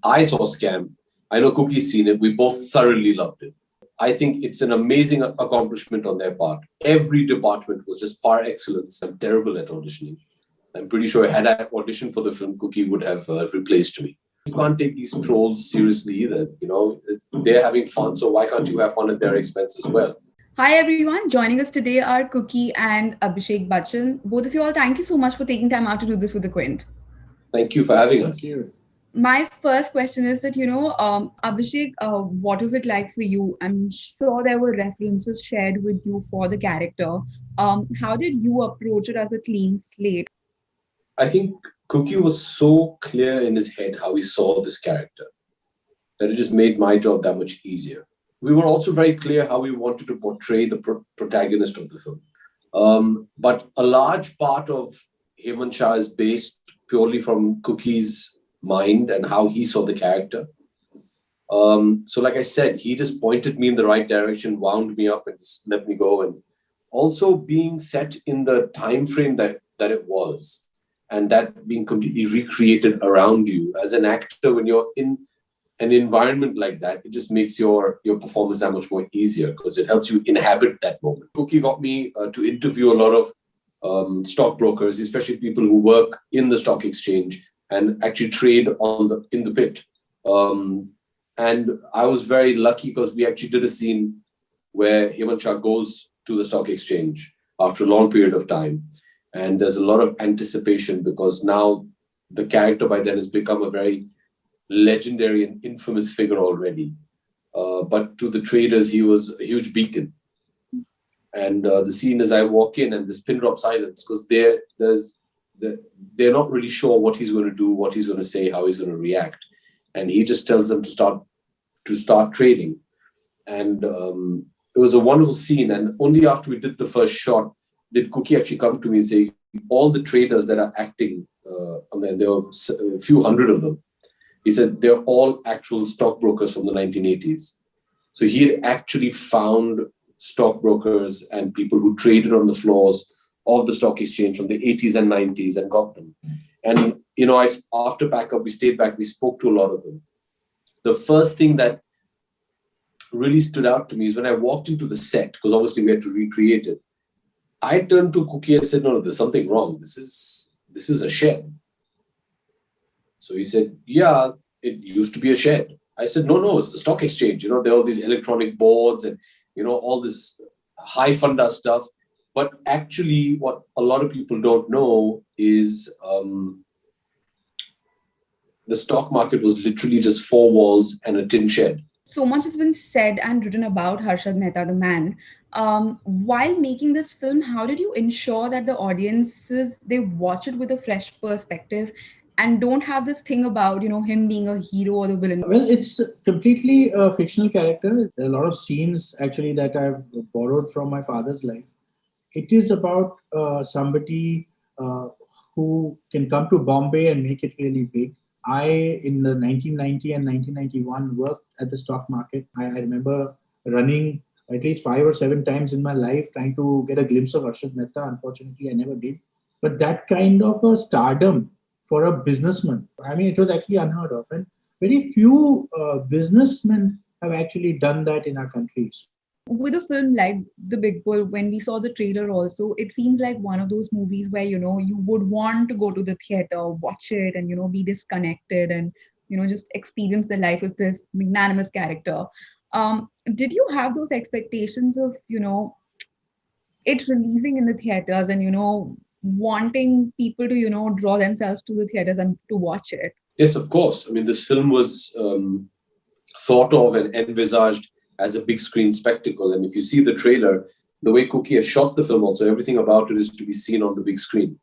I saw Scam. I know Cookie's seen it. We both thoroughly loved it. I think it's an amazing accomplishment on their part. Every department was just par excellence. I'm terrible at auditioning. I'm pretty sure had I auditioned for the film, Cookie would have replaced me. You can't take these trolls seriously either. They're having fun, so why can't you have fun at their expense as well? Hi everyone, joining us today are Cookie and Abhishek Bachchan. Both of you all, thank you so much for taking time out to do this with the Quint. Thank you for having us. Thank you. My first question is that, Abhishek, what was it like for you? I'm sure there were references shared with you for the character. How did you approach it as a clean slate? I think Cookie was so clear in his head how he saw this character that it just made my job that much easier. We were also very clear how we wanted to portray the protagonist of the film. But a large part of Hemant Shah is based purely from Cookie's mind and how he saw the character. So like I said, he just pointed me in the right direction, wound me up and just let me go. And also being set in the time frame that it was, and that being completely recreated around you as an actor, when you're in an environment like that, it just makes your performance that much more easier because it helps you inhabit that moment. Cookie got me to interview a lot of stockbrokers, especially people who work in the stock exchange and actually trade in the pit. And I was very lucky because we actually did a scene where Hemant Shah goes to the stock exchange after a long period of time. And there's a lot of anticipation because now the character by then has become a very legendary and infamous figure already. But to the traders, he was a huge beacon. And the scene as I walk in and this pin drop silence, because they're not really sure what he's going to do, what he's going to say, how he's going to react. And he just tells them to start trading. And it was a wonderful scene. And only after we did the first shot did Cookie actually come to me and say, all the traders that are acting, there were a few hundred of them. He said, they're all actual stockbrokers from the 1980s. So he had actually found stockbrokers and people who traded on the floors of the stock exchange from the 80s and 90s and got them. And, after backup, we stayed back, we spoke to a lot of them. The first thing that really stood out to me is when I walked into the set, because obviously we had to recreate it. I turned to Cookie and said, no, there's something wrong. This is a shed. So he said, yeah, it used to be a shed. I said, no, it's the stock exchange. There are all these electronic boards and, all this high funda stuff. But actually, what a lot of people don't know is the stock market was literally just four walls and a tin shed. So much has been said and written about Harshad Mehta, the man. While making this film, how did you ensure that the audiences, they watch it with a fresh perspective and don't have this thing about, him being a hero or the villain? Well, it's completely a fictional character. There are a lot of scenes actually that I've borrowed from my father's life. It is about somebody who can come to Bombay and make it really big. In the 1990 and 1991, worked at the stock market. I remember running at least 5 or 7 times in my life trying to get a glimpse of Harshad Mehta. Unfortunately, I never did. But that kind of a stardom for a businessman, it was actually unheard of. And very few businessmen have actually done that in our countries. With a film like The Big Bull, when we saw the trailer also, it seems like one of those movies where, you would want to go to the theater, watch it and, be disconnected and, just experience the life of this magnanimous character. Did you have those expectations of, it releasing in the theaters and, wanting people to, draw themselves to the theaters and to watch it? Yes, of course. This film was thought of and envisaged as a big screen spectacle. And if you see the trailer, the way Cookie has shot the film also, everything about it is to be seen on the big screen.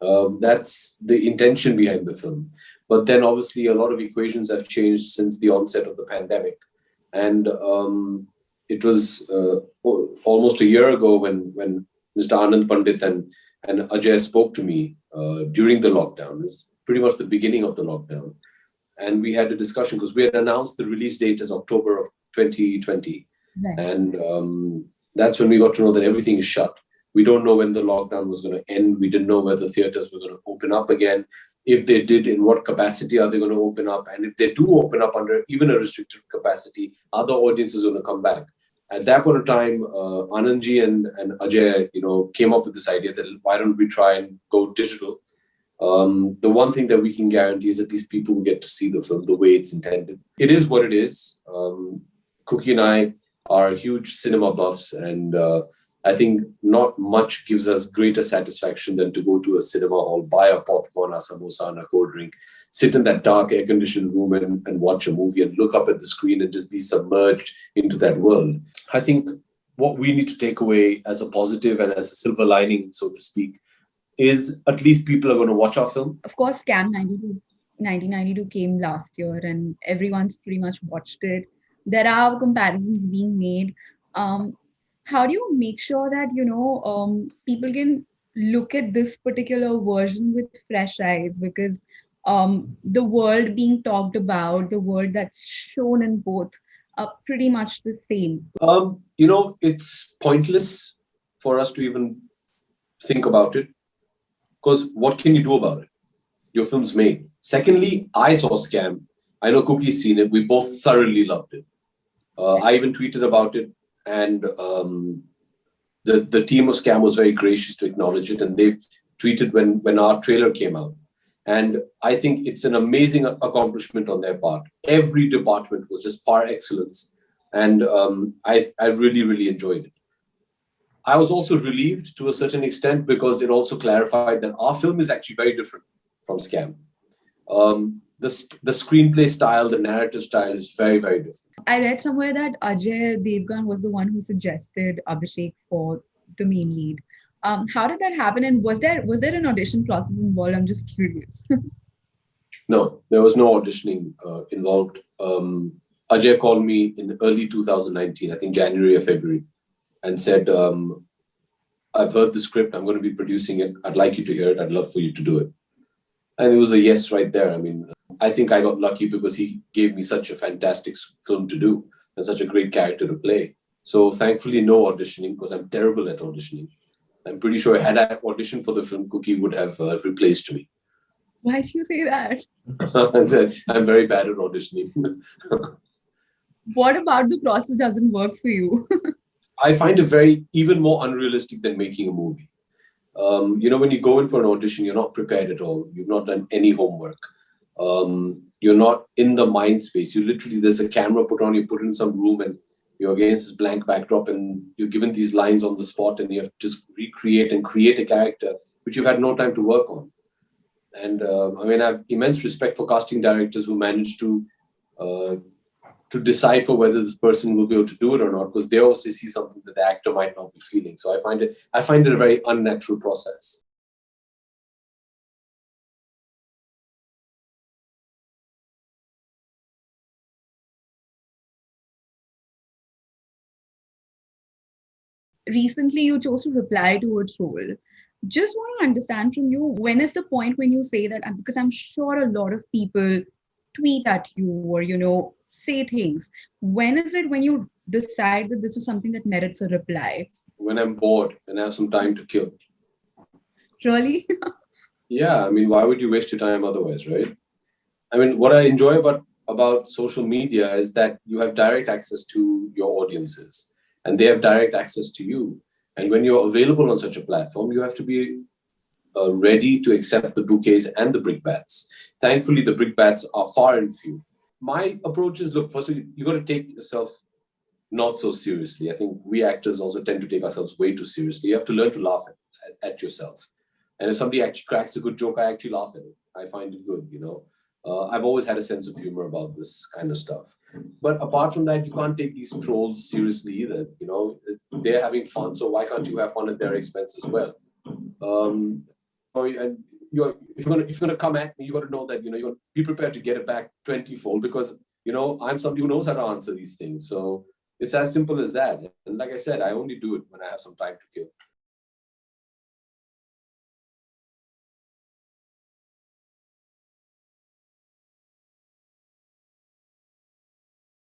That's the intention behind the film. But then obviously a lot of equations have changed since the onset of the pandemic. And it was almost a year ago when Mr. Anand Pandit and Ajay spoke to me during the lockdown. It was pretty much the beginning of the lockdown. And we had a discussion because we had announced the release date as October of 2020. Right. And that's when we got to know that everything is shut. We don't know when the lockdown was going to end. We didn't know whether theaters were going to open up again. If they did, in what capacity are they going to open up? And if they do open up under even a restricted capacity, other audiences going to come back? At that point of time, Anandji and Ajay, came up with this idea that why don't we try and go digital? The one thing that we can guarantee is at least people will get to see the film the way it's intended. It is what it is. Kookie and I are huge cinema buffs, and I think not much gives us greater satisfaction than to go to a cinema hall, buy a popcorn, a samosa, and a cold drink, sit in that dark air-conditioned room and watch a movie and look up at the screen and just be submerged into that world. I think what we need to take away as a positive and as a silver lining, so to speak, is at least people are going to watch our film. Of course, Scam 1992 came last year and everyone's pretty much watched it. There are comparisons being made. How do you make sure that, people can look at this particular version with fresh eyes? Because the world being talked about, the world that's shown in both, are pretty much the same. It's pointless for us to even think about it, because what can you do about it? Your film's made. Secondly, I saw Scam. I know Cookie's seen it. We both thoroughly loved it. I even tweeted about it, and the team of Scam was very gracious to acknowledge it, and they tweeted when our trailer came out. And I think it's an amazing accomplishment on their part. Every department was just par excellence, and I really, really enjoyed it. I was also relieved to a certain extent because it also clarified that our film is actually very different from Scam. The screenplay style, the narrative style is very, very different. I read somewhere that Ajay Devgan was the one who suggested Abhishek for the main lead. How did that happen? And was there an audition process involved? I'm just curious. No, there was no auditioning involved. Ajay called me in early 2019, I think January or February, and said, I've heard the script, I'm going to be producing it. I'd like you to hear it. I'd love for you to do it. And it was a yes right there. I mean, I think I got lucky because he gave me such a fantastic film to do and such a great character to play. So thankfully, no auditioning, because I'm terrible at auditioning. I'm pretty sure had I auditioned for the film, Kookie would have replaced me. Why do you say that? I said, I'm very bad at auditioning. What about the process doesn't work for you? I find it even more unrealistic than making a movie. When you go in for an audition, you're not prepared at all. You've not done any homework. You're not in the mind space. There's a camera put on, you put in some room, and you're against this blank backdrop, and you're given these lines on the spot, and you have to just recreate and create a character which you've had no time to work on. And I have immense respect for casting directors who manage to decipher whether this person will be able to do it or not, because they also see something that the actor might not be feeling. So I find it a very unnatural process. Recently, you chose to reply to a troll. Just want to understand from you, when is the point when you say that? Because I'm sure a lot of people tweet at you or, say things. When is it when you decide that this is something that merits a reply? When I'm bored and I have some time to kill. Really? Yeah, why would you waste your time otherwise, right? What I enjoy about social media is that you have direct access to your audiences, and they have direct access to you. And when you're available on such a platform, you have to be ready to accept the bouquets and the brickbats. Thankfully, the brickbats are far and few. My approach is, look, firstly, you got to take yourself not so seriously. I think we actors also tend to take ourselves way too seriously. You have to learn to laugh at yourself. And if somebody actually cracks a good joke, I actually laugh at it. I find it good, I've always had a sense of humor about this kind of stuff. But apart from that, you can't take these trolls seriously either. They're having fun, so why can't you have fun at their expense as well? And if you're gonna come at me, you got to know that you're gonna be prepared to get it back 20-fold, because I'm somebody who knows how to answer these things. So it's as simple as that. And like I said, I only do it when I have some time to kill.